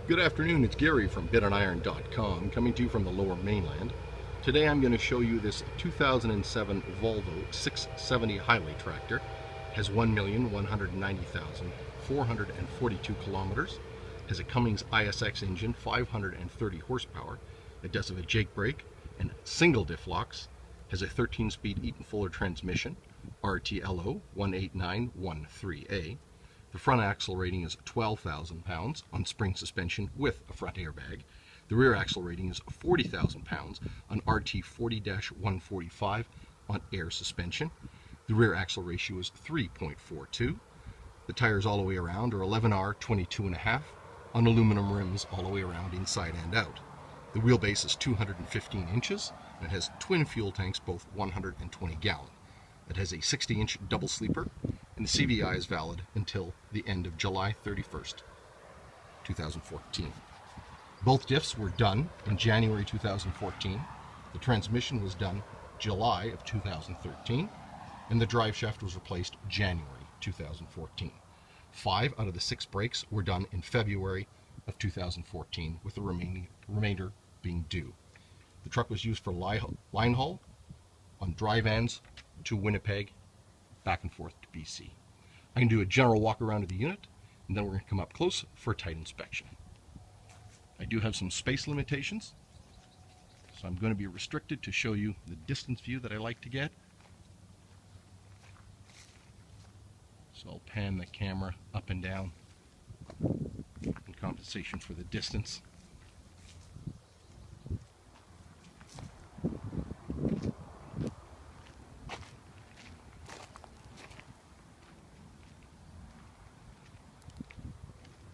Good afternoon, it's Gary from BitOnIron.com coming to you from the lower mainland. Today I'm going to show you this 2007 Volvo 670 Highway tractor. It has 1,190,442 kilometers, has a Cummins ISX engine, 530 horsepower. It does have a Jake brake and single diff locks, has a 13-speed Eaton Fuller transmission, RTLO 18913A. The front axle rating is 12,000 pounds on spring suspension with a front airbag. The rear axle rating is 40,000 pounds on RT 40-145 on air suspension. The rear axle ratio is 3.42. The tires all the way around are 11R 22.5 on aluminum rims all the way around inside and out. The wheelbase is 215 inches and it has twin fuel tanks, both 120 gallon. It has a 60-inch double sleeper, and the CVI is valid until the end of July 31st, 2014. Both diffs were done in January 2014. The transmission was done July of 2013, and the drive shaft was replaced January 2014. 5 out of the 6 brakes were done in February of 2014, with the remainder being due. The truck was used for line haul on dry vans to Winnipeg, back and forth to BC. I can do a general walk around of the unit, and then we're going to come up close for a tight inspection. I do have some space limitations, so I'm going to be restricted to show you the distance view that I like to get. So I'll pan the camera up and down in compensation for the distance.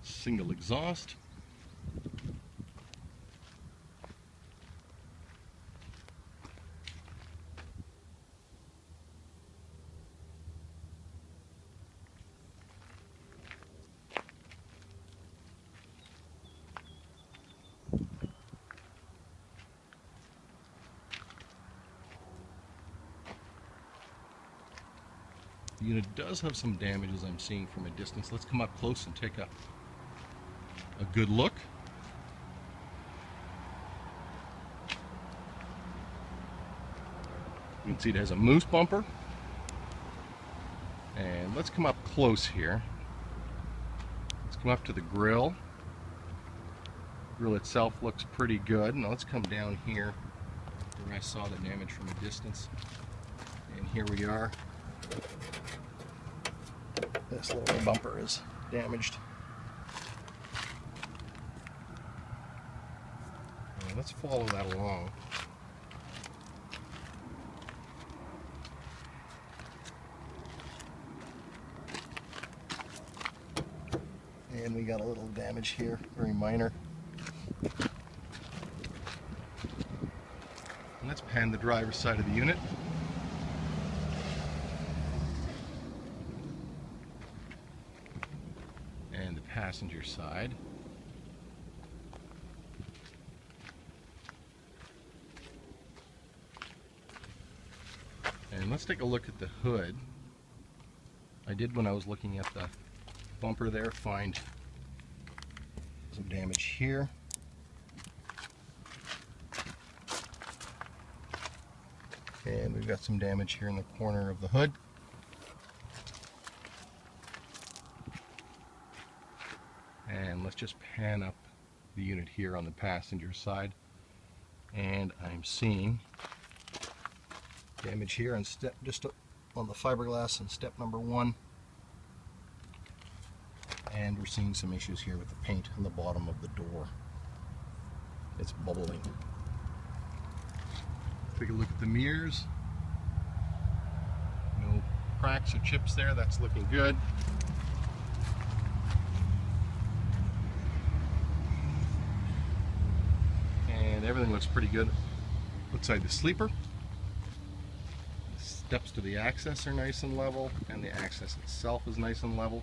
Single exhaust. The unit does have some damages I'm seeing from a distance. Let's come up close and take a good look. You can see it has a moose bumper. And let's come up close here. Let's come up to the grill. The grill itself looks pretty good. Now let's come down here where I saw the damage from a distance. And here we are. This lower bumper is damaged. And let's follow that along. And we got a little damage here, very minor. And let's pan the driver's side of the unit. And the passenger side. And let's take a look at the hood. I did, when I was looking at the bumper there, find some damage here. And we've got some damage here in the corner of the hood. And let's just pan up the unit here on the passenger side. And I'm seeing damage here on just on the fiberglass in step number 1. And we're seeing some issues here with the paint on the bottom of the door. It's bubbling. Take a look at the mirrors. No cracks or chips there. That's looking good. And everything looks pretty good outside the sleeper. The steps to the access are nice and level, and the access itself is nice and level.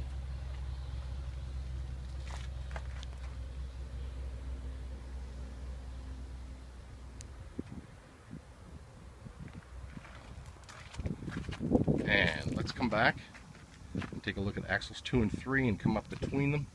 And let's come back and take a look at axles 2 and 3 and come up between them.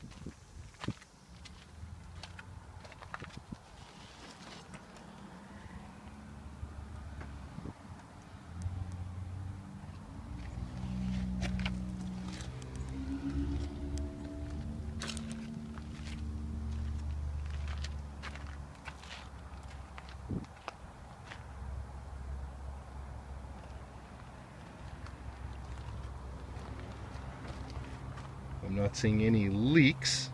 Not seeing any leaks.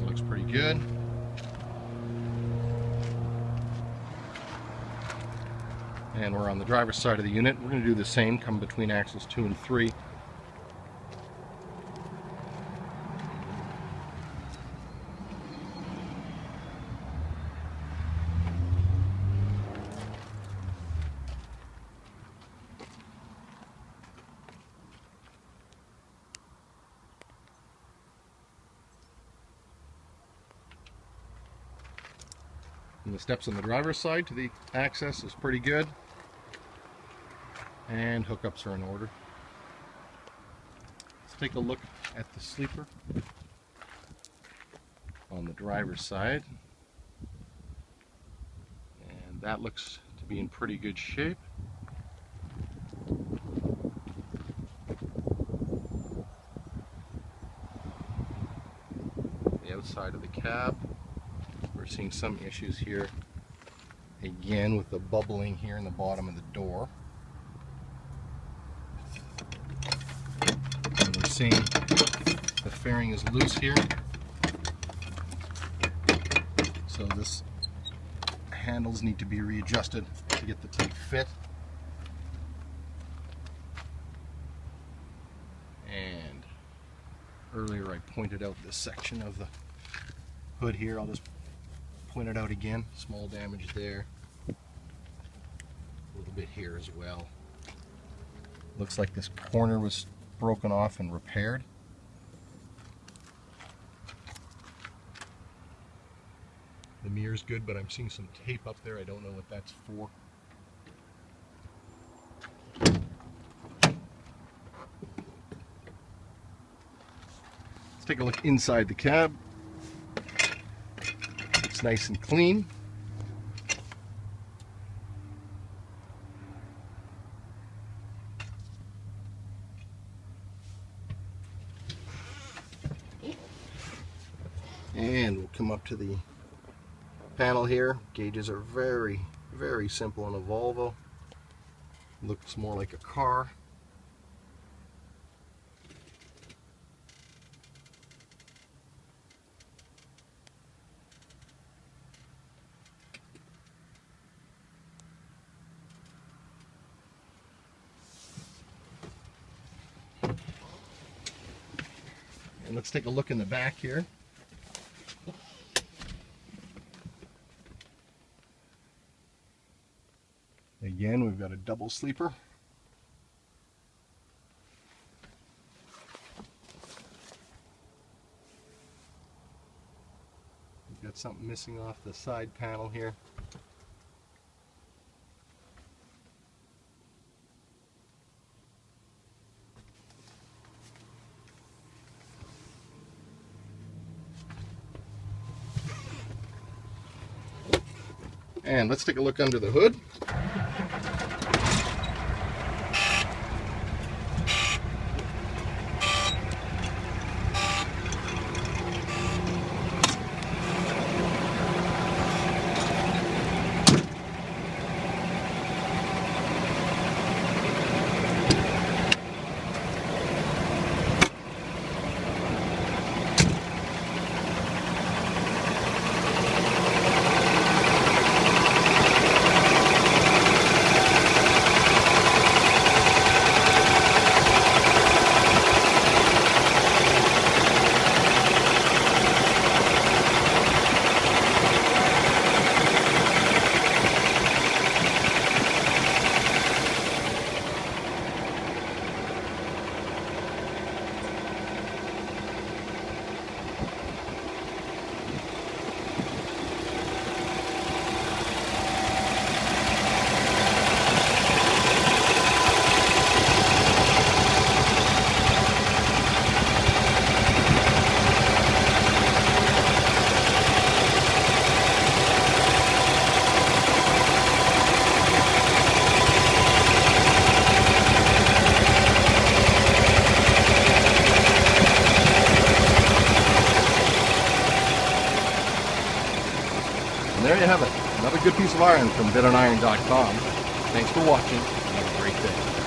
Looks pretty good. And we're on the driver's side of the unit. We're going to do the same, come between axles 2 and 3. And the steps on the driver's side to the access is pretty good. And hookups are in order. Let's take a look at the sleeper on the driver's side. And that looks to be in pretty good shape. The outside of the cab, we're seeing some issues here again with the bubbling here in the bottom of the door. And we're seeing the fairing is loose here, so this handles need to be readjusted to get the teeth fit. And earlier I pointed out this section of the hood here. I'll just point it out again. Small damage there. A little bit here as well. Looks like this corner was broken off and repaired. The mirror's good, but I'm seeing some tape up there. I don't know what that's for. Let's take a look inside the cab. It's nice and clean. And we'll come up to the panel here. Gauges are very, very simple on a Volvo. Looks more like a car. And let's take a look in the back here. Again, we've got a double sleeper. We've got something missing off the side panel here. And let's take a look under the hood. And there you have it. Another good piece of iron from bitiron.com. Thanks for watching. Have a great day.